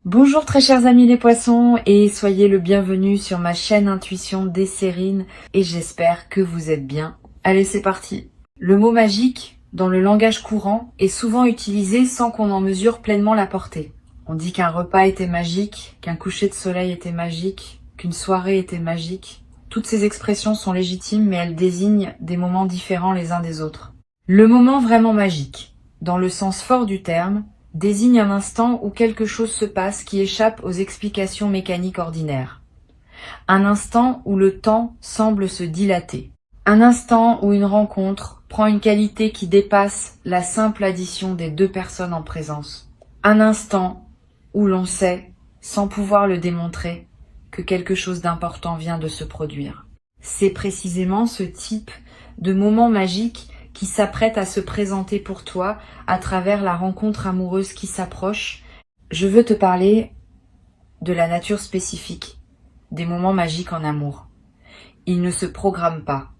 Bonjour très chers amis les poissons et soyez le bienvenu sur ma chaîne Intuition Desserine et j'espère que vous êtes bien. Allez, c'est parti. Le mot magique, dans le langage courant, est souvent utilisé sans qu'on en mesure pleinement la portée. On dit qu'un repas était magique, qu'un coucher de soleil était magique, qu'une soirée était magique. Toutes ces expressions sont légitimes mais elles désignent des moments différents les uns des autres. Le moment vraiment magique, dans le sens fort du terme, désigne un instant où quelque chose se passe qui échappe aux explications mécaniques ordinaires. Un instant où le temps semble se dilater. Un instant où une rencontre prend une qualité qui dépasse la simple addition des deux personnes en présence. Un instant où l'on sait, sans pouvoir le démontrer, que quelque chose d'important vient de se produire. C'est précisément ce type de moment magique qui s'apprête à se présenter pour toi à travers la rencontre amoureuse qui s'approche. Je veux te parler de la nature spécifique des moments magiques en amour. Ils ne se programment pas,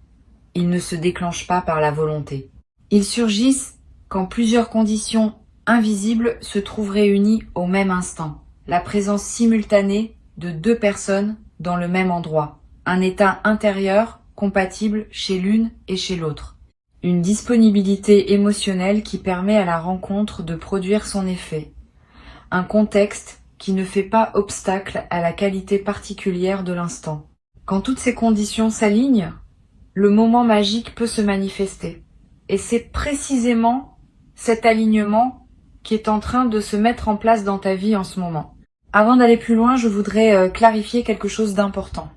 ils ne se déclenchent pas par la volonté. Ils surgissent quand plusieurs conditions invisibles se trouvent réunies au même instant. La présence simultanée de deux personnes dans le même endroit. Un état intérieur compatible chez l'une et chez l'autre. Une disponibilité émotionnelle qui permet à la rencontre de produire son effet. Un contexte qui ne fait pas obstacle à la qualité particulière de l'instant. Quand toutes ces conditions s'alignent, le moment magique peut se manifester. Et c'est précisément cet alignement qui est en train de se mettre en place dans ta vie en ce moment. Avant d'aller plus loin, je voudrais clarifier quelque chose d'important.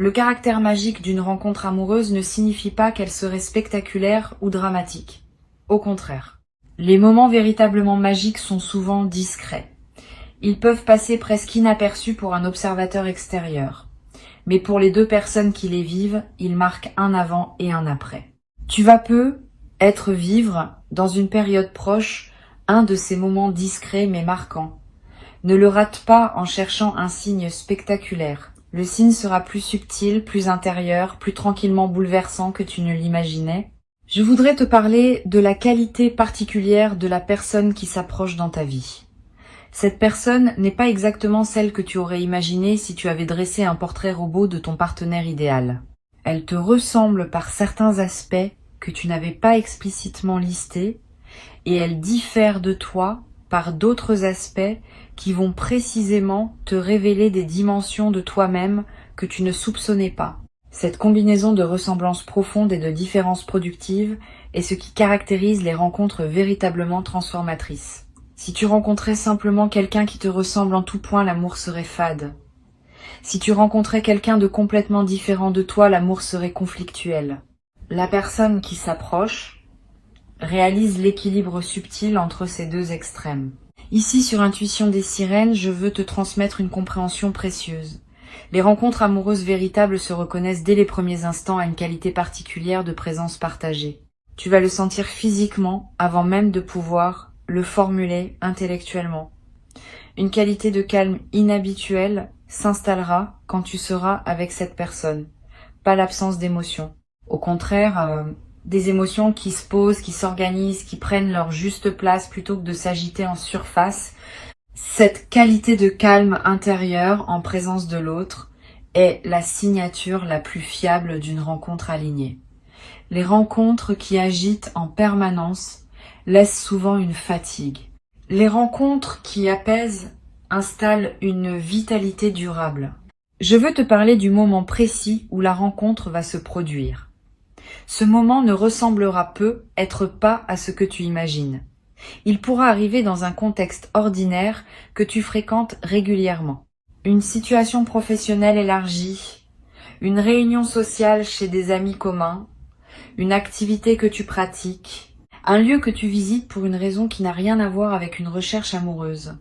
Le caractère magique d'une rencontre amoureuse ne signifie pas qu'elle serait spectaculaire ou dramatique. Au contraire. Les moments véritablement magiques sont souvent discrets. Ils peuvent passer presque inaperçus pour un observateur extérieur. Mais pour les deux personnes qui les vivent, ils marquent un avant et un après. Tu vas vivre, dans une période proche, un de ces moments discrets mais marquants. Ne le rate pas en cherchant un signe spectaculaire. Le signe sera plus subtil, plus intérieur, plus tranquillement bouleversant que tu ne l'imaginais. Je voudrais te parler de la qualité particulière de la personne qui s'approche dans ta vie. Cette personne n'est pas exactement celle que tu aurais imaginée si tu avais dressé un portrait robot de ton partenaire idéal. Elle te ressemble par certains aspects que tu n'avais pas explicitement listés et elle diffère de toi par d'autres aspects qui vont précisément te révéler des dimensions de toi-même que tu ne soupçonnais pas. Cette combinaison de ressemblances profondes et de différences productives est ce qui caractérise les rencontres véritablement transformatrices. Si tu rencontrais simplement quelqu'un qui te ressemble en tout point, l'amour serait fade. Si tu rencontrais quelqu'un de complètement différent de toi, l'amour serait conflictuel. La personne qui s'approche réalise l'équilibre subtil entre ces deux extrêmes. Ici, sur Intuition des Sirènes, je veux te transmettre une compréhension précieuse. Les rencontres amoureuses véritables se reconnaissent dès les premiers instants à une qualité particulière de présence partagée. Tu vas le sentir physiquement avant même de pouvoir le formuler intellectuellement. Une qualité de calme inhabituelle s'installera quand tu seras avec cette personne, pas l'absence d'émotion. Au contraire, des émotions qui se posent, qui s'organisent, qui prennent leur juste place plutôt que de s'agiter en surface. Cette qualité de calme intérieur en présence de l'autre est la signature la plus fiable d'une rencontre alignée. Les rencontres qui agitent en permanence laissent souvent une fatigue. Les rencontres qui apaisent installent une vitalité durable. Je veux te parler du moment précis où la rencontre va se produire. Ce moment ne ressemblera être pas à ce que tu imagines. Il pourra arriver dans un contexte ordinaire que tu fréquentes régulièrement. Une situation professionnelle élargie, une réunion sociale chez des amis communs, une activité que tu pratiques, un lieu que tu visites pour une raison qui n'a rien à voir avec une recherche amoureuse.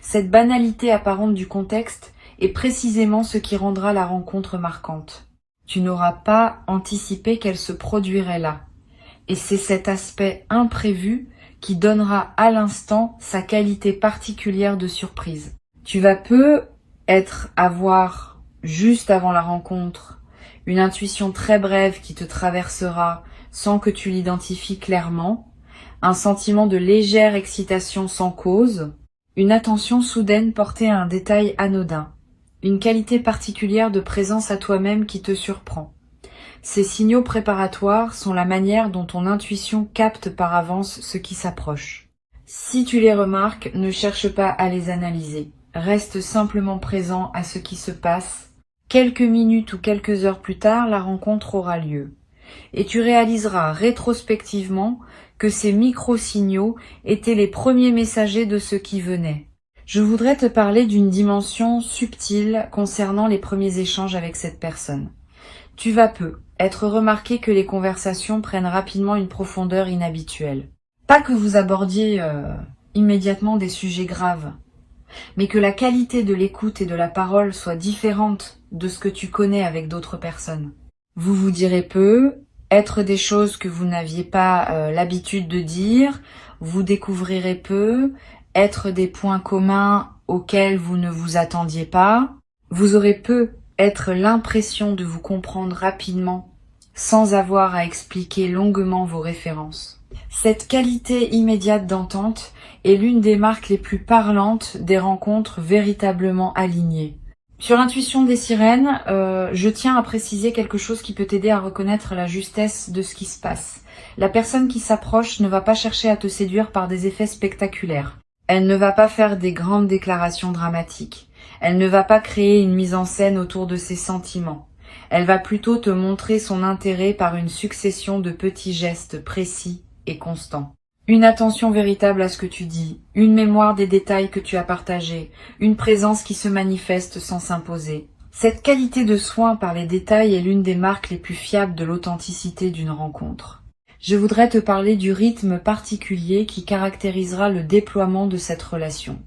Cette banalité apparente du contexte est précisément ce qui rendra la rencontre marquante. Tu n'auras pas anticipé qu'elle se produirait là. Et c'est cet aspect imprévu qui donnera à l'instant sa qualité particulière de surprise. Tu vas avoir, juste avant la rencontre, une intuition très brève qui te traversera sans que tu l'identifies clairement, un sentiment de légère excitation sans cause, Une attention soudaine portée à un détail anodin. Une qualité particulière de présence à toi-même qui te surprend. Ces signaux préparatoires sont la manière dont ton intuition capte par avance ce qui s'approche. Si tu les remarques, ne cherche pas à les analyser. Reste simplement présent à ce qui se passe. Quelques minutes ou quelques heures plus tard, la rencontre aura lieu. Et tu réaliseras rétrospectivement que ces micro-signaux étaient les premiers messagers de ce qui venait. Je voudrais te parler d'une dimension subtile concernant les premiers échanges avec cette personne. Tu vas peu être remarqué que les conversations prennent rapidement une profondeur inhabituelle. Pas que vous abordiez immédiatement des sujets graves, mais que la qualité de l'écoute et de la parole soit différente de ce que tu connais avec d'autres personnes. Vous vous direz peu, être des choses que vous n'aviez pas l'habitude de dire, vous découvrirez peu, être des points communs auxquels vous ne vous attendiez pas, vous aurez peu être l'impression de vous comprendre rapidement sans avoir à expliquer longuement vos références. Cette qualité immédiate d'entente est l'une des marques les plus parlantes des rencontres véritablement alignées. Sur l'intuition des sirènes, je tiens à préciser quelque chose qui peut t'aider à reconnaître la justesse de ce qui se passe. La personne qui s'approche ne va pas chercher à te séduire par des effets spectaculaires. Elle ne va pas faire des grandes déclarations dramatiques. Elle ne va pas créer une mise en scène autour de ses sentiments. Elle va plutôt te montrer son intérêt par une succession de petits gestes précis et constants. Une attention véritable à ce que tu dis, une mémoire des détails que tu as partagés, une présence qui se manifeste sans s'imposer. Cette qualité de soin par les détails est l'une des marques les plus fiables de l'authenticité d'une rencontre. Je voudrais te parler du rythme particulier qui caractérisera le déploiement de cette relation.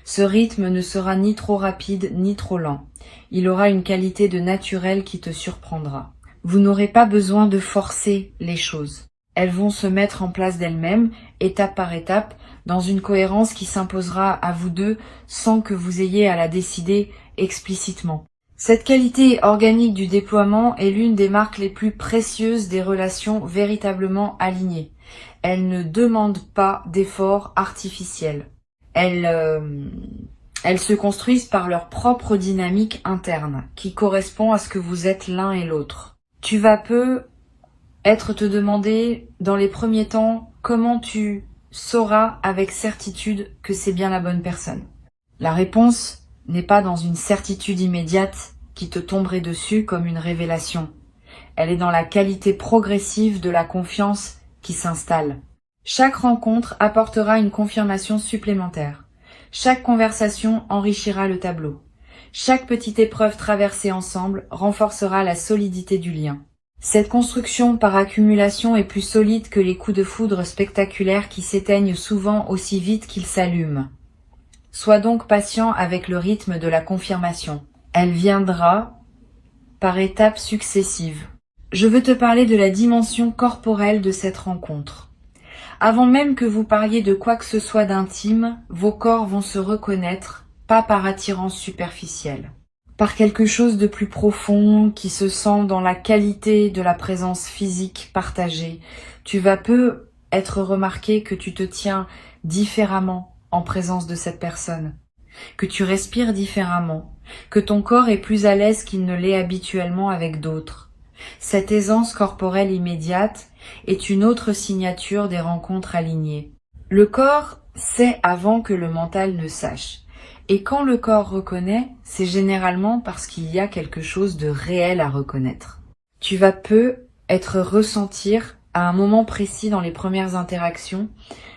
Ce rythme ne sera ni trop rapide ni trop lent. Il aura une qualité de naturel qui te surprendra. Vous n'aurez pas besoin de forcer les choses. Elles vont se mettre en place d'elles-mêmes, étape par étape, dans une cohérence qui s'imposera à vous deux sans que vous ayez à la décider explicitement. Cette qualité organique du déploiement est l'une des marques les plus précieuses des relations véritablement alignées. Elle ne demande pas d'efforts artificiels. Elles se construisent par leur propre dynamique interne, qui correspond à ce que vous êtes l'un et l'autre. Tu vas peu être te demander, dans les premiers temps, comment tu sauras avec certitude que c'est bien la bonne personne. La réponse n'est pas dans une certitude immédiate qui te tomberait dessus comme une révélation. Elle est dans la qualité progressive de la confiance qui s'installe. Chaque rencontre apportera une confirmation supplémentaire. Chaque conversation enrichira le tableau. Chaque petite épreuve traversée ensemble renforcera la solidité du lien. Cette construction par accumulation est plus solide que les coups de foudre spectaculaires qui s'éteignent souvent aussi vite qu'ils s'allument. Sois donc patient avec le rythme de la confirmation. Elle viendra par étapes successives. Je veux te parler de la dimension corporelle de cette rencontre. Avant même que vous parliez de quoi que ce soit d'intime, vos corps vont se reconnaître, pas par attirance superficielle, par quelque chose de plus profond qui se sent dans la qualité de la présence physique partagée. Tu vas peu être remarqué que tu te tiens différemment en présence de cette personne, que tu respires différemment, que ton corps est plus à l'aise qu'il ne l'est habituellement avec d'autres. Cette aisance corporelle immédiate est une autre signature des rencontres alignées. Le corps sait avant que le mental ne sache. Et quand le corps reconnaît, c'est généralement parce qu'il y a quelque chose de réel à reconnaître. Tu vas peu être ressentir à un moment précis dans les premières interactions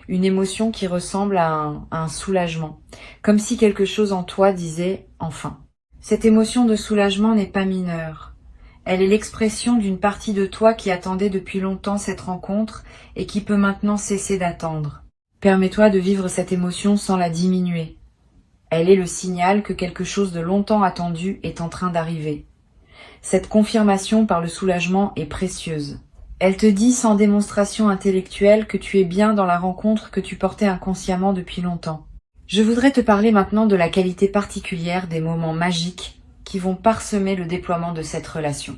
une émotion qui ressemble à un soulagement, comme si quelque chose en toi disait « enfin ». Cette émotion de soulagement n'est pas mineure. Elle est l'expression d'une partie de toi qui attendait depuis longtemps cette rencontre et qui peut maintenant cesser d'attendre. Permets-toi de vivre cette émotion sans la diminuer. Elle est le signal que quelque chose de longtemps attendu est en train d'arriver. Cette confirmation par le soulagement est précieuse. Elle te dit sans démonstration intellectuelle que tu es bien dans la rencontre que tu portais inconsciemment depuis longtemps. Je voudrais te parler maintenant de la qualité particulière des moments magiques qui vont parsemer le déploiement de cette relation.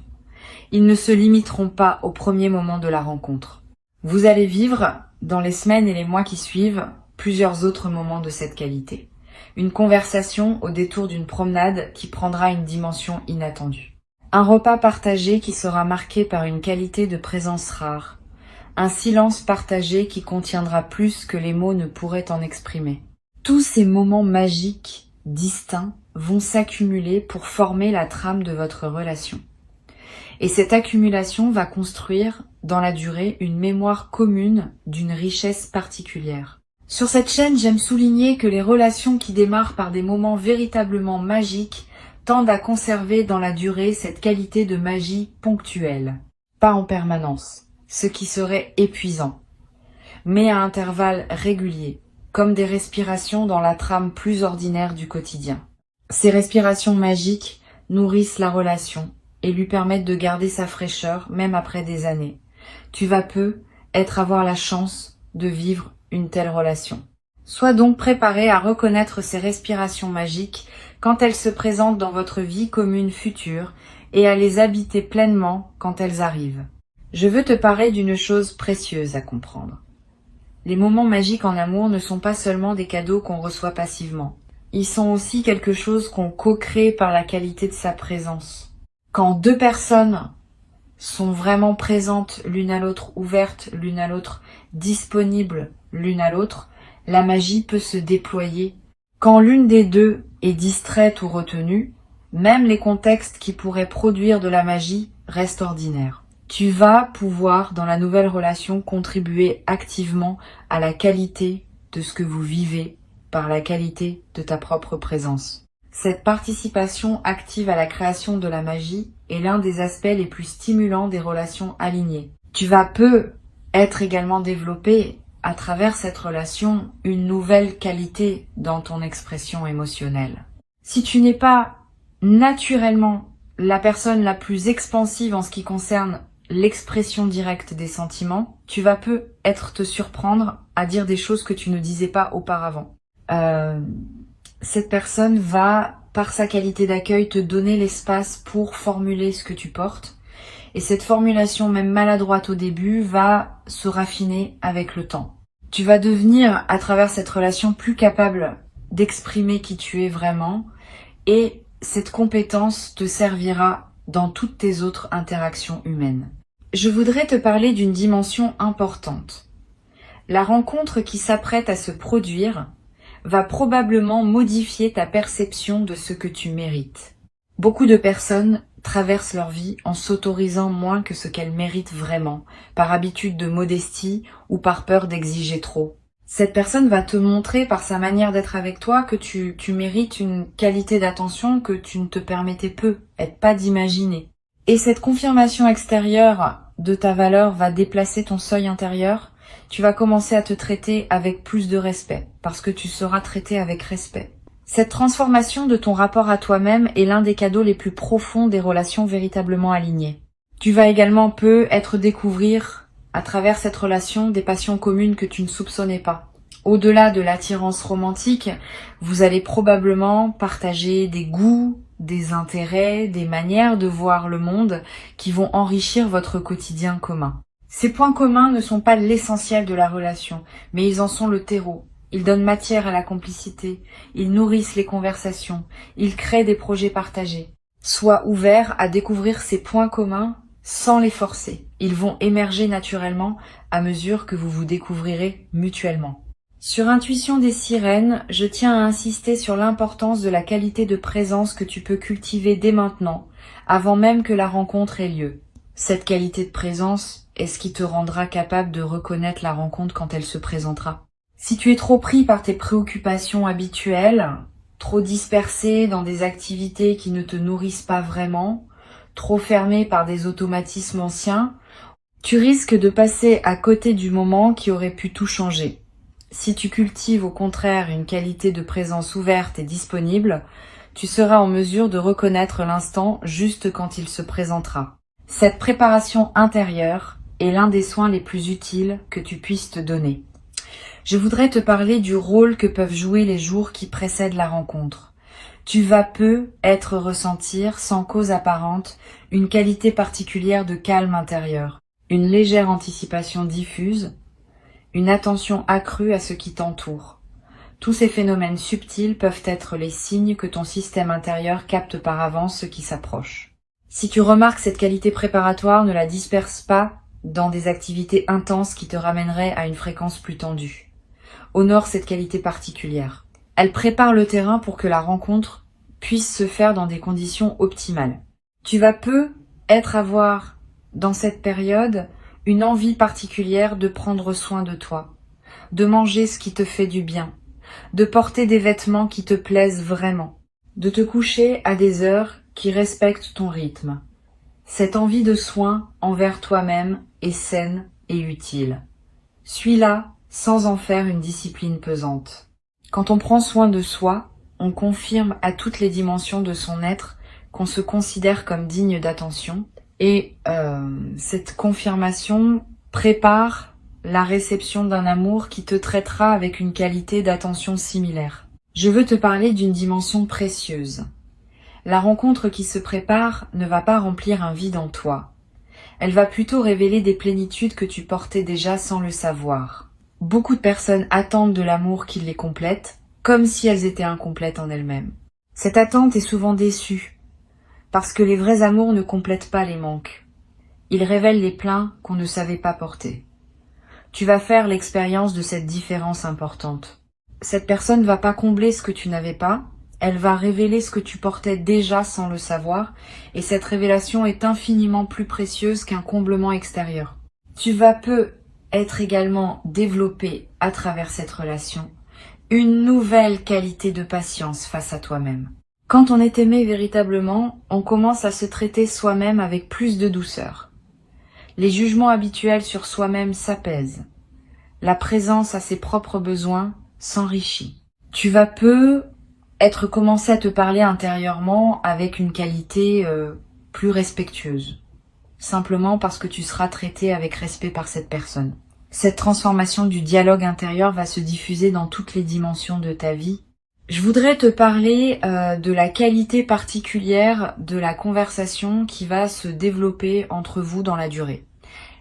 Ils ne se limiteront pas au premier moment de la rencontre. Vous allez vivre, dans les semaines et les mois qui suivent, plusieurs autres moments de cette qualité. une conversation au détour d'une promenade qui prendra une dimension inattendue. Un repas partagé qui sera marqué par une qualité de présence rare. Un silence partagé qui contiendra plus que les mots ne pourraient en exprimer. Tous ces moments magiques, distincts, vont s'accumuler pour former la trame de votre relation. Et cette accumulation va construire, dans la durée, une mémoire commune d'une richesse particulière. Sur cette chaîne, j'aime souligner que les relations qui démarrent par des moments véritablement magiques tendent à conserver dans la durée cette qualité de magie ponctuelle, pas en permanence, ce qui serait épuisant, mais à intervalles réguliers, comme des respirations dans la trame plus ordinaire du quotidien. Ces respirations magiques nourrissent la relation et lui permettent de garder sa fraîcheur même après des années. Tu vas peu avoir la chance de vivre une telle relation. Sois donc préparé à reconnaître ces respirations magiques quand elles se présentent dans votre vie commune future et à les habiter pleinement quand elles arrivent. Je veux te parler d'une chose précieuse à comprendre. Les moments magiques en amour ne sont pas seulement des cadeaux qu'on reçoit passivement. Ils sont aussi quelque chose qu'on co-crée par la qualité de sa présence. Quand deux personnes sont vraiment présentes l'une à l'autre, ouvertes l'une à l'autre, disponibles l'une à l'autre, la magie peut se déployer. Quand l'une des deux est distraite ou retenue, même les contextes qui pourraient produire de la magie restent ordinaires. Tu vas pouvoir, dans la nouvelle relation, contribuer activement à la qualité de ce que vous vivez par la qualité de ta propre présence. Cette participation active à la création de la magie est l'un des aspects les plus stimulants des relations alignées. Tu vas peu être également développé à travers cette relation une nouvelle qualité dans ton expression émotionnelle. Si tu n'es pas naturellement la personne la plus expansive en ce qui concerne l'expression directe des sentiments, tu vas peu te surprendre à dire des choses que tu ne disais pas auparavant. Cette personne va, par sa qualité d'accueil, te donner l'espace pour formuler ce que tu portes. Et cette formulation, même maladroite au début, va se raffiner avec le temps. Tu vas devenir, à travers cette relation, plus capable d'exprimer qui tu es vraiment. Et cette compétence te servira dans toutes tes autres interactions humaines. Je voudrais te parler d'une dimension importante. La rencontre qui s'apprête à se produire va probablement modifier ta perception de ce que tu mérites. Beaucoup de personnes traversent leur vie en s'autorisant moins que ce qu'elles méritent vraiment, par habitude de modestie ou par peur d'exiger trop. Cette personne va te montrer par sa manière d'être avec toi que tu mérites une qualité d'attention que tu ne te permettais pas d'imaginer. Et cette confirmation extérieure de ta valeur va déplacer ton seuil intérieur. Tu vas commencer à te traiter avec plus de respect, parce que tu seras traité avec respect. Cette transformation de ton rapport à toi-même est l'un des cadeaux les plus profonds des relations véritablement alignées. Tu vas également découvrir, à travers cette relation, des passions communes que tu ne soupçonnais pas. Au-delà de l'attirance romantique, vous allez probablement partager des goûts, des intérêts, des manières de voir le monde qui vont enrichir votre quotidien commun. Ces points communs ne sont pas l'essentiel de la relation, mais ils en sont le terreau. Ils donnent matière à la complicité, ils nourrissent les conversations, ils créent des projets partagés. Sois ouvert à découvrir ces points communs sans les forcer. Ils vont émerger naturellement à mesure que vous vous découvrirez mutuellement. Sur Intuition des sirènes, je tiens à insister sur l'importance de la qualité de présence que tu peux cultiver dès maintenant, avant même que la rencontre ait lieu. Cette qualité de présence est ce qui te rendra capable de reconnaître la rencontre quand elle se présentera. Si tu es trop pris par tes préoccupations habituelles, trop dispersé dans des activités qui ne te nourrissent pas vraiment, trop fermé par des automatismes anciens, tu risques de passer à côté du moment qui aurait pu tout changer. Si tu cultives au contraire une qualité de présence ouverte et disponible, tu seras en mesure de reconnaître l'instant juste quand il se présentera. Cette préparation intérieure est l'un des soins les plus utiles que tu puisses te donner. Je voudrais te parler du rôle que peuvent jouer les jours qui précèdent la rencontre. Tu vas ressentir, sans cause apparente, une qualité particulière de calme intérieur, une légère anticipation diffuse, une attention accrue à ce qui t'entoure. Tous ces phénomènes subtils peuvent être les signes que ton système intérieur capte par avance ce qui s'approche. Si tu remarques cette qualité préparatoire, ne la disperse pas dans des activités intenses qui te ramèneraient à une fréquence plus tendue. Honore cette qualité particulière. Elle prépare le terrain pour que la rencontre puisse se faire dans des conditions optimales. Tu vas avoir dans cette période une envie particulière de prendre soin de toi, de manger ce qui te fait du bien, de porter des vêtements qui te plaisent vraiment, de te coucher à des heures qui respectent ton rythme. Cette envie de soin envers toi-même est saine et utile. Suis-la sans en faire une discipline pesante. Quand on prend soin de soi, on confirme à toutes les dimensions de son être qu'on se considère comme digne d'attention et cette confirmation prépare la réception d'un amour qui te traitera avec une qualité d'attention similaire. Je veux te parler d'une dimension précieuse. La rencontre qui se prépare ne va pas remplir un vide en toi. Elle va plutôt révéler des plénitudes que tu portais déjà sans le savoir. Beaucoup de personnes attendent de l'amour qui les complète, comme si elles étaient incomplètes en elles-mêmes. Cette attente est souvent déçue, parce que les vrais amours ne complètent pas les manques. Ils révèlent les pleins qu'on ne savait pas porter. Tu vas faire l'expérience de cette différence importante. Cette personne ne va pas combler ce que tu n'avais pas, elle va révéler ce que tu portais déjà sans le savoir, et cette révélation est infiniment plus précieuse qu'un comblement extérieur. Tu vas être également développé à travers cette relation une nouvelle qualité de patience face à toi-même. Quand on est aimé véritablement, on commence à se traiter soi-même avec plus de douceur. Les jugements habituels sur soi-même s'apaisent. La présence à ses propres besoins s'enrichit. Tu vas être commencé à te parler intérieurement avec une qualité plus respectueuse. Simplement parce que tu seras traité avec respect par cette personne. Cette transformation du dialogue intérieur va se diffuser dans toutes les dimensions de ta vie. Je voudrais te parler de la qualité particulière de la conversation qui va se développer entre vous dans la durée.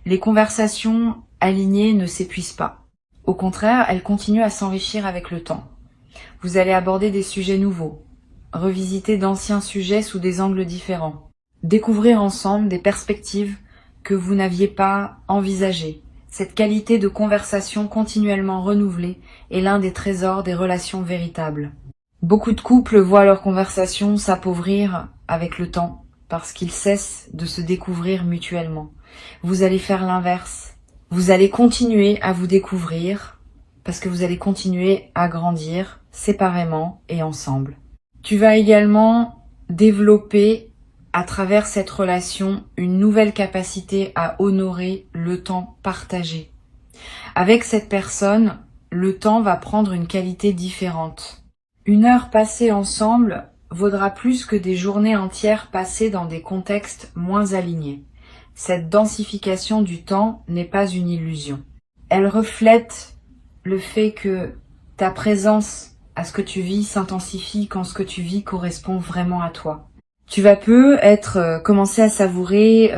Les conversations alignées ne s'épuisent pas. Au contraire, elles continuent à s'enrichir avec le temps. Vous allez aborder des sujets nouveaux, revisiter d'anciens sujets sous des angles différents, découvrir ensemble des perspectives que vous n'aviez pas envisagées. Cette qualité de conversation continuellement renouvelée est l'un des trésors des relations véritables. Beaucoup de couples voient leur conversation s'appauvrir avec le temps parce qu'ils cessent de se découvrir mutuellement. Vous allez faire l'inverse. Vous allez continuer à vous découvrir parce que vous allez continuer à grandir séparément et ensemble. Tu vas également développer à travers cette relation une nouvelle capacité à honorer le temps partagé. Avec cette personne, le temps va prendre une qualité différente. Une heure passée ensemble vaudra plus que des journées entières passées dans des contextes moins alignés. Cette densification du temps n'est pas une illusion. Elle reflète le fait que ta présence à ce que tu vis s'intensifie quand ce que tu vis correspond vraiment à toi. Tu vas commencer à savourer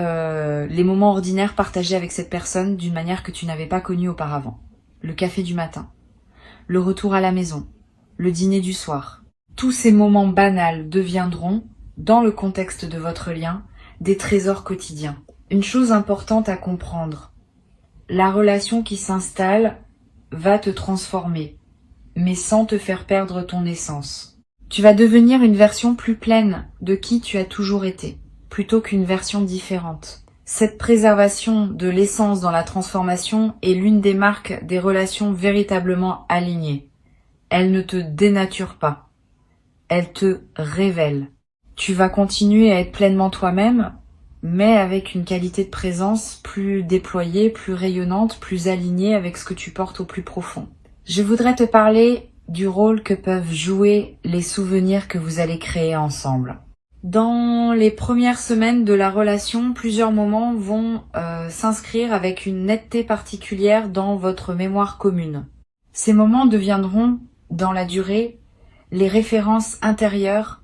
les moments ordinaires partagés avec cette personne d'une manière que tu n'avais pas connue auparavant. Le café du matin, le retour à la maison, le dîner du soir. Tous ces moments banals deviendront, dans le contexte de votre lien, des trésors quotidiens. Une chose importante à comprendre, la relation qui s'installe va te transformer, mais sans te faire perdre ton essence. Tu vas devenir une version plus pleine de qui tu as toujours été, plutôt qu'une version différente. Cette préservation de l'essence dans la transformation est l'une des marques des relations véritablement alignées. Elle ne te dénature pas, elle te révèle. Tu vas continuer à être pleinement toi-même, mais avec une qualité de présence plus déployée, plus rayonnante, plus alignée avec ce que tu portes au plus profond. Je voudrais te parler du rôle que peuvent jouer les souvenirs que vous allez créer ensemble. Dans les premières semaines de la relation, plusieurs moments vont s'inscrire avec une netteté particulière dans votre mémoire commune. Ces moments deviendront, dans la durée, les références intérieures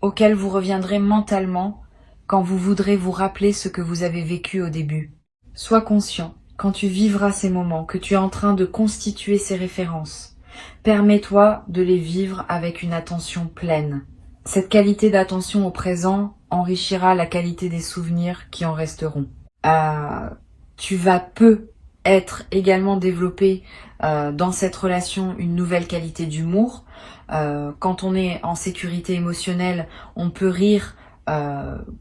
auxquelles vous reviendrez mentalement quand vous voudrez vous rappeler ce que vous avez vécu au début. Sois conscient, quand tu vivras ces moments, que tu es en train de constituer ces références. Permets-toi de les vivre avec une attention pleine. Cette qualité d'attention au présent enrichira la qualité des souvenirs qui en resteront. Tu vas être également développé dans cette relation une nouvelle qualité d'humour. Quand on est en sécurité émotionnelle, on peut rire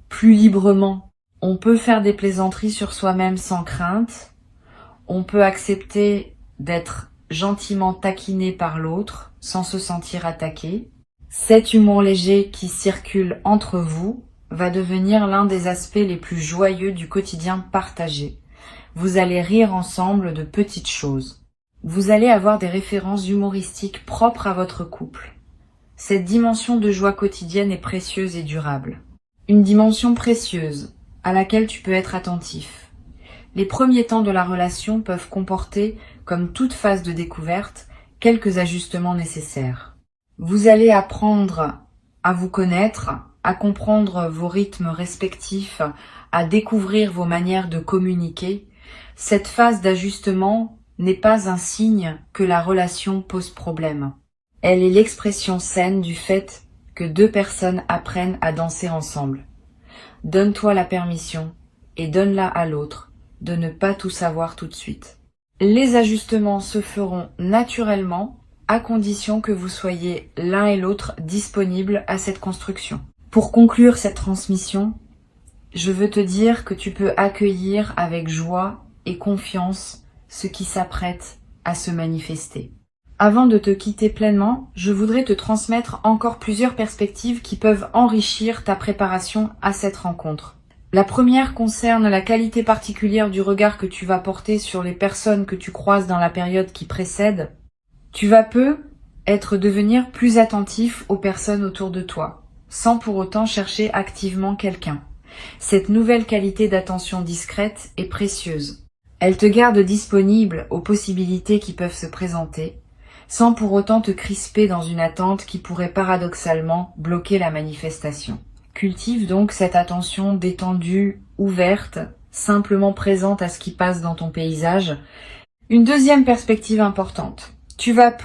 plus librement. On peut faire des plaisanteries sur soi-même sans crainte. On peut accepter d'être gentiment taquiné par l'autre sans se sentir attaqué. Cet humour léger qui circule entre vous va devenir l'un des aspects les plus joyeux du quotidien partagé. Vous allez rire ensemble de petites choses. Vous allez avoir des références humoristiques propres à votre couple. Cette dimension de joie quotidienne est précieuse et durable. Une dimension précieuse à laquelle tu peux être attentif. Les premiers temps de la relation peuvent comporter, comme toute phase de découverte, quelques ajustements nécessaires. Vous allez apprendre à vous connaître, à comprendre vos rythmes respectifs, à découvrir vos manières de communiquer. Cette phase d'ajustement n'est pas un signe que la relation pose problème. Elle est l'expression saine du fait que deux personnes apprennent à danser ensemble. Donne-toi la permission et donne-la à l'autre de ne pas tout savoir tout de suite. Les ajustements se feront naturellement à condition que vous soyez l'un et l'autre disponibles à cette construction. Pour conclure cette transmission, je veux te dire que tu peux accueillir avec joie et confiance ce qui s'apprête à se manifester. Avant de te quitter pleinement, je voudrais te transmettre encore plusieurs perspectives qui peuvent enrichir ta préparation à cette rencontre. La première concerne la qualité particulière du regard que tu vas porter sur les personnes que tu croises dans la période qui précède. Tu vas devenir plus attentif aux personnes autour de toi, sans pour autant chercher activement quelqu'un. Cette nouvelle qualité d'attention discrète est précieuse. Elle te garde disponible aux possibilités qui peuvent se présenter, sans pour autant te crisper dans une attente qui pourrait paradoxalement bloquer la manifestation. Cultive donc cette attention détendue, ouverte, simplement présente à ce qui passe dans ton paysage. Une deuxième perspective importante. Tu vas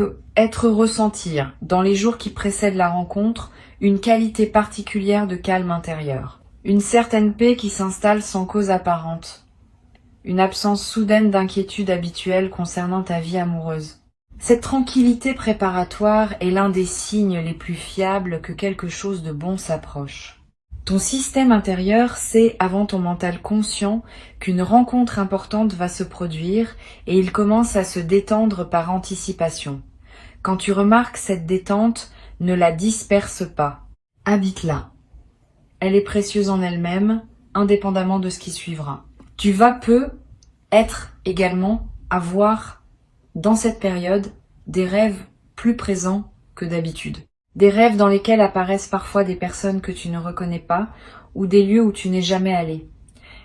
ressentir, dans les jours qui précèdent la rencontre, une qualité particulière de calme intérieur. Une certaine paix qui s'installe sans cause apparente. Une absence soudaine d'inquiétude habituelle concernant ta vie amoureuse. Cette tranquillité préparatoire est l'un des signes les plus fiables que quelque chose de bon s'approche. Ton système intérieur sait avant ton mental conscient qu'une rencontre importante va se produire et il commence à se détendre par anticipation. Quand tu remarques cette détente, ne la disperse pas. Habite-la. Elle est précieuse en elle-même, indépendamment de ce qui suivra. Tu vas avoir dans cette période des rêves plus présents que d'habitude. Des rêves dans lesquels apparaissent parfois des personnes que tu ne reconnais pas ou des lieux où tu n'es jamais allé.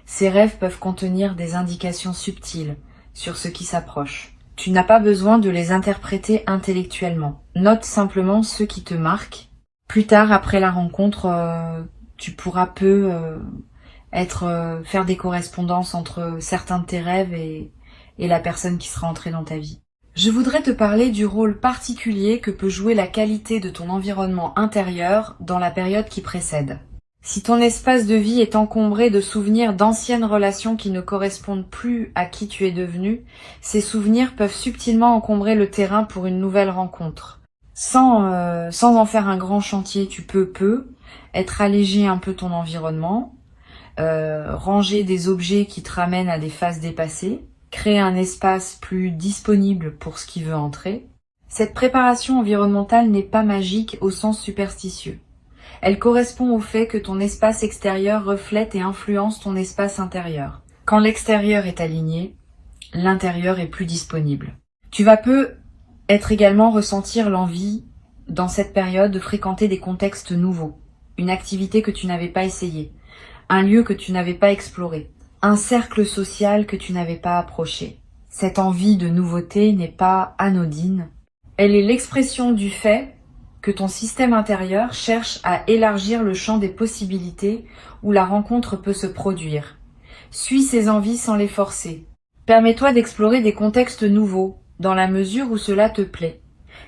Ces rêves peuvent contenir des indications subtiles sur ce qui s'approche. Tu n'as pas besoin de les interpréter intellectuellement. Note simplement ceux qui te marquent. Plus tard, après la rencontre, tu pourras faire des correspondances entre certains de tes rêves et la personne qui sera entrée dans ta vie. Je voudrais te parler du rôle particulier que peut jouer la qualité de ton environnement intérieur dans la période qui précède. Si ton espace de vie est encombré de souvenirs d'anciennes relations qui ne correspondent plus à qui tu es devenu, ces souvenirs peuvent subtilement encombrer le terrain pour une nouvelle rencontre. Sans en faire un grand chantier, tu peux être allégé un peu ton environnement, ranger des objets qui te ramènent à des phases dépassées, créer un espace plus disponible pour ce qui veut entrer. Cette préparation environnementale n'est pas magique au sens superstitieux. Elle correspond au fait que ton espace extérieur reflète et influence ton espace intérieur. Quand l'extérieur est aligné, l'intérieur est plus disponible. Tu vas également ressentir l'envie, dans cette période, de fréquenter des contextes nouveaux, une activité que tu n'avais pas essayée, un lieu que tu n'avais pas exploré, un cercle social que tu n'avais pas approché. Cette envie de nouveauté n'est pas anodine. Elle est l'expression du fait que ton système intérieur cherche à élargir le champ des possibilités où la rencontre peut se produire. Suis ces envies sans les forcer. Permets-toi d'explorer des contextes nouveaux, dans la mesure où cela te plaît.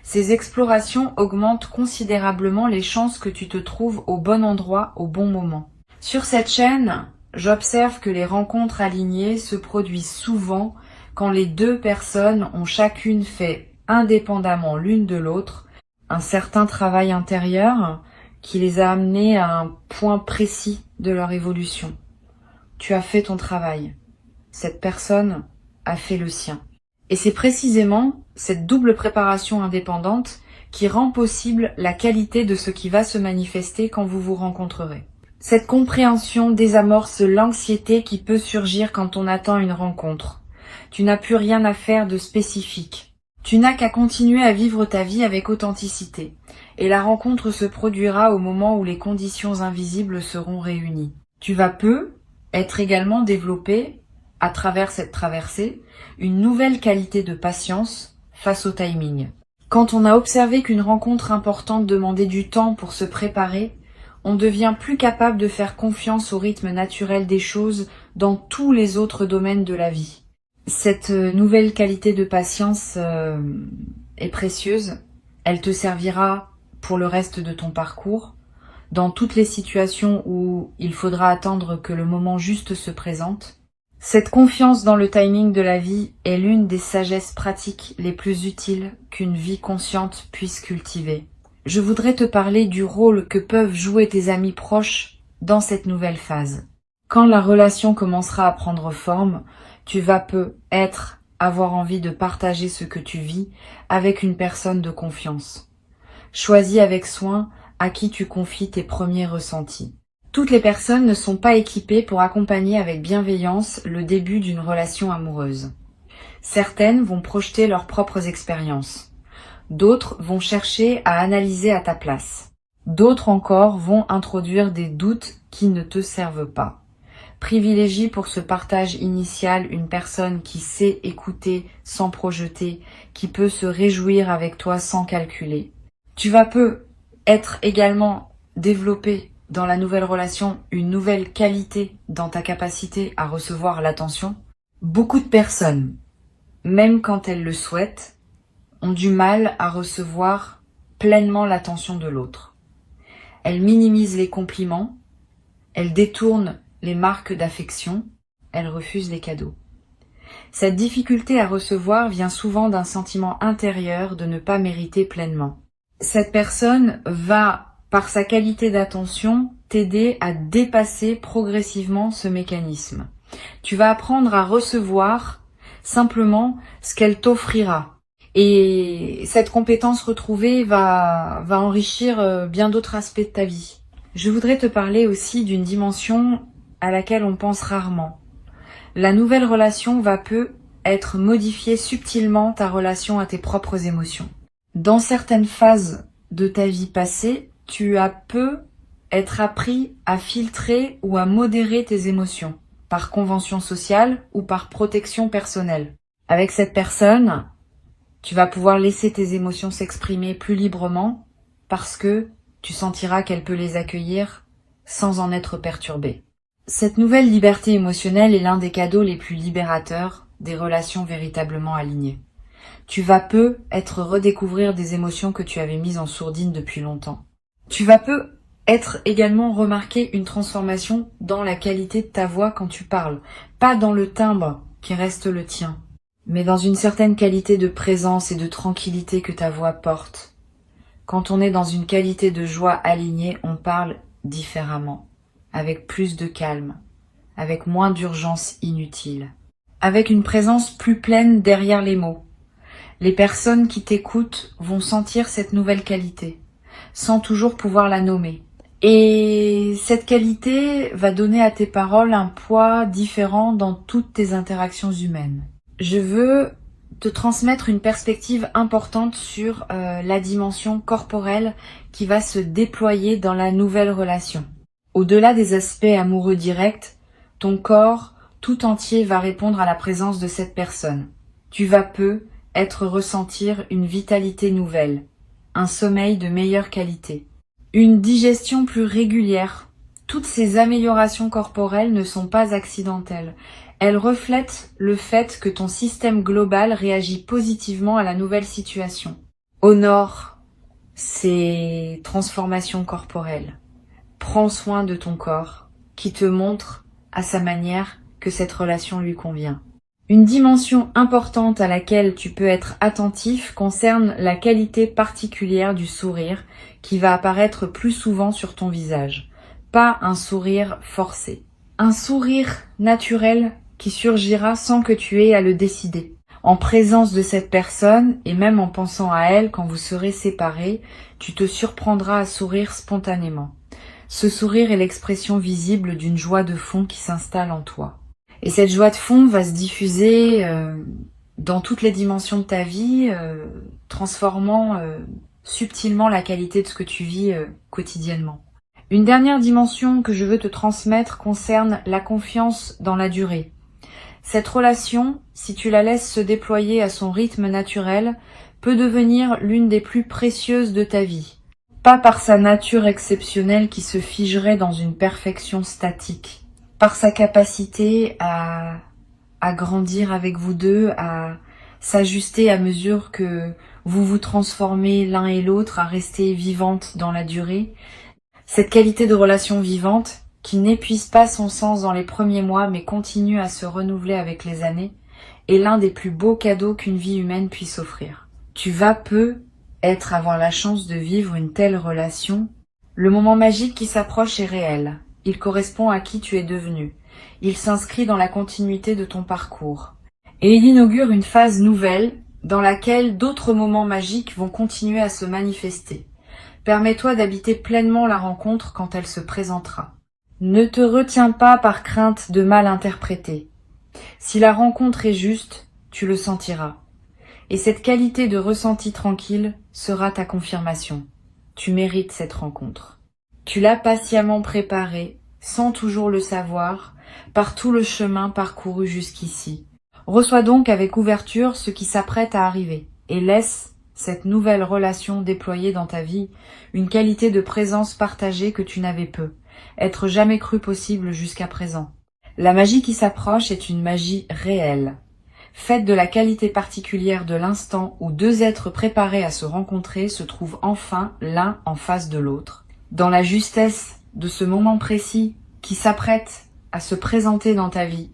Ces explorations augmentent considérablement les chances que tu te trouves au bon endroit au bon moment. Sur cette chaîne, j'observe que les rencontres alignées se produisent souvent quand les deux personnes ont chacune fait, indépendamment l'une de l'autre, un certain travail intérieur qui les a amenés à un point précis de leur évolution. Tu as fait ton travail. Cette personne a fait le sien. Et c'est précisément cette double préparation indépendante qui rend possible la qualité de ce qui va se manifester quand vous vous rencontrerez. Cette compréhension désamorce l'anxiété qui peut surgir quand on attend une rencontre. Tu n'as plus rien à faire de spécifique. Tu n'as qu'à continuer à vivre ta vie avec authenticité. Et la rencontre se produira au moment où les conditions invisibles seront réunies. Tu vas être également développé, à travers cette traversée, une nouvelle qualité de patience face au timing. Quand on a observé qu'une rencontre importante demandait du temps pour se préparer, on devient plus capable de faire confiance au rythme naturel des choses dans tous les autres domaines de la vie. Cette nouvelle qualité de patience est précieuse. Elle te servira pour le reste de ton parcours, dans toutes les situations où il faudra attendre que le moment juste se présente. Cette confiance dans le timing de la vie est l'une des sagesses pratiques les plus utiles qu'une vie consciente puisse cultiver. Je voudrais te parler du rôle que peuvent jouer tes amis proches dans cette nouvelle phase. Quand la relation commencera à prendre forme, tu vas avoir envie de partager ce que tu vis avec une personne de confiance. Choisis avec soin à qui tu confies tes premiers ressentis. Toutes les personnes ne sont pas équipées pour accompagner avec bienveillance le début d'une relation amoureuse. Certaines vont projeter leurs propres expériences. D'autres vont chercher à analyser à ta place. D'autres encore vont introduire des doutes qui ne te servent pas. Privilégie pour ce partage initial une personne qui sait écouter sans projeter, qui peut se réjouir avec toi sans calculer. Tu vas être également développé dans la nouvelle relation une nouvelle qualité dans ta capacité à recevoir l'attention. Beaucoup de personnes, même quand elles le souhaitent, ont du mal à recevoir pleinement l'attention de l'autre. Elles minimisent les compliments, elles détournent les marques d'affection, elles refusent les cadeaux. Cette difficulté à recevoir vient souvent d'un sentiment intérieur de ne pas mériter pleinement. Cette personne va, par sa qualité d'attention, t'aider à dépasser progressivement ce mécanisme. Tu vas apprendre à recevoir simplement ce qu'elle t'offrira. Et cette compétence retrouvée va enrichir bien d'autres aspects de ta vie. Je voudrais te parler aussi d'une dimension à laquelle on pense rarement. La nouvelle relation va être modifier subtilement ta relation à tes propres émotions. Dans certaines phases de ta vie passée, tu as être appris à filtrer ou à modérer tes émotions, par convention sociale ou par protection personnelle. Avec cette personne, tu vas pouvoir laisser tes émotions s'exprimer plus librement parce que tu sentiras qu'elle peut les accueillir sans en être perturbée. Cette nouvelle liberté émotionnelle est l'un des cadeaux les plus libérateurs des relations véritablement alignées. Tu vas être redécouvrir des émotions que tu avais mises en sourdine depuis longtemps. Tu vas être également remarquer une transformation dans la qualité de ta voix quand tu parles, pas dans le timbre qui reste le tien, mais dans une certaine qualité de présence et de tranquillité que ta voix porte. Quand on est dans une qualité de joie alignée, on parle différemment, avec plus de calme, avec moins d'urgence inutile, avec une présence plus pleine derrière les mots. Les personnes qui t'écoutent vont sentir cette nouvelle qualité, sans toujours pouvoir la nommer. Et cette qualité va donner à tes paroles un poids différent dans toutes tes interactions humaines. Je veux te transmettre une perspective importante sur la dimension corporelle qui va se déployer dans la nouvelle relation. Au-delà des aspects amoureux directs, ton corps tout entier va répondre à la présence de cette personne. Tu vas ressentir une vitalité nouvelle, un sommeil de meilleure qualité, une digestion plus régulière. Toutes ces améliorations corporelles ne sont pas accidentelles. Elles reflètent le fait que ton système global réagit positivement à la nouvelle situation. Honore ces transformations corporelles. Prends soin de ton corps, qui te montre à sa manière que cette relation lui convient. Une dimension importante à laquelle tu peux être attentif concerne la qualité particulière du sourire qui va apparaître plus souvent sur ton visage. Pas un sourire forcé. Un sourire naturel qui surgira sans que tu aies à le décider. En présence de cette personne, et même en pensant à elle quand vous serez séparés, tu te surprendras à sourire spontanément. Ce sourire est l'expression visible d'une joie de fond qui s'installe en toi. Et cette joie de fond va se diffuser dans toutes les dimensions de ta vie, transformant subtilement la qualité de ce que tu vis quotidiennement. Une dernière dimension que je veux te transmettre concerne la confiance dans la durée. Cette relation, si tu la laisses se déployer à son rythme naturel, peut devenir l'une des plus précieuses de ta vie. Pas par sa nature exceptionnelle qui se figerait dans une perfection statique, par sa capacité à grandir avec vous deux, à s'ajuster à mesure que vous vous transformez l'un et l'autre, à rester vivante dans la durée. Cette qualité de relation vivante, qui n'épuise pas son sens dans les premiers mois mais continue à se renouveler avec les années, est l'un des plus beaux cadeaux qu'une vie humaine puisse offrir. Tu vas avoir la chance de vivre une telle relation. Le moment magique qui s'approche est réel. Il correspond à qui tu es devenu. Il s'inscrit dans la continuité de ton parcours. Et il inaugure une phase nouvelle dans laquelle d'autres moments magiques vont continuer à se manifester. Permets-toi d'habiter pleinement la rencontre quand elle se présentera. Ne te retiens pas par crainte de mal interpréter. Si la rencontre est juste, tu le sentiras. Et cette qualité de ressenti tranquille sera ta confirmation. Tu mérites cette rencontre. Tu l'as patiemment préparée, sans toujours le savoir, par tout le chemin parcouru jusqu'ici. Reçois donc avec ouverture ce qui s'apprête à arriver et laisse cette nouvelle relation déployer dans ta vie une qualité de présence partagée que tu n'avais peu, être jamais cru possible jusqu'à présent. La magie qui s'approche est une magie réelle, faite de la qualité particulière de l'instant où deux êtres préparés à se rencontrer se trouvent enfin l'un en face de l'autre. Dans la justesse de ce moment précis qui s'apprête à se présenter dans ta vie,